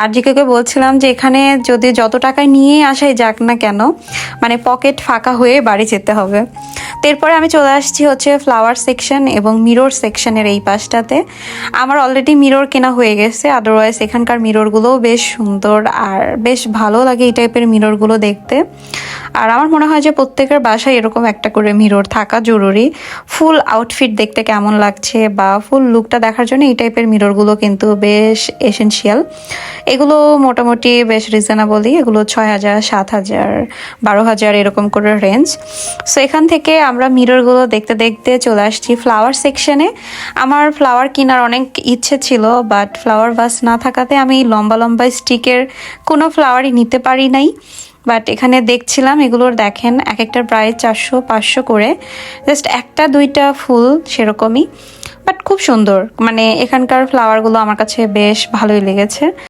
আর GK বলছিলাম যে এখানে যদি যত টাকায় নিয়ে আসাই যাক না কেন, মানে পকেট ফাঁকা হয়ে বাড়ি যেতে হবে। তো এরপরে আমি চলে আসছি হচ্ছে ফ্লাওয়ার সেকশন এবং মিরর সেকশনের এই পাশটাতে। আমার অলরেডি মিরর কেনা হয়ে গেছে, আদারওয়াইজ এখানকার মিররগুলোও বেশ সুন্দর আর বেশ ভালো লাগে এই টাইপের মিররগুলো দেখতে। আর আমার মনে হয় যে প্রত্যেকের বাসায় এরকম একটা করে মিরর থাকা জরুরি। ফুল আউটফিট দেখতে কেমন লাগছে বা ফুল লুকটা দেখার জন্য এই টাইপের মিররগুলো কিন্তু বেশ এসেনশিয়াল। এগুলো মোটামুটি বেশ রিজনেবলই, এগুলো 6,000, 7,000, 12,000 এরকম করে রেঞ্জ। সো এখান থেকে আমরা মিররগুলো দেখতে দেখতে চলে আসছি ফ্লাওয়ার সেকশনে। আমার ফ্লাওয়ার কেনার অনেক ইচ্ছে ছিল, বাট ফ্লাওয়ার ভাস না থাকাতে আমি লম্বা লম্বা স্টিকের কোনো ফ্লাওয়ারই নিতে পারি নাই। বাট এখানে দেখছিলাম এগুলোর, দেখেন এক একটার প্রায় 400-500 করে, জাস্ট একটা দুইটা ফুল সেরকমই, বাট খুব সুন্দর। মানে এখানকার ফ্লাওয়ারগুলো আমার কাছে বেশ ভালোই লেগেছে।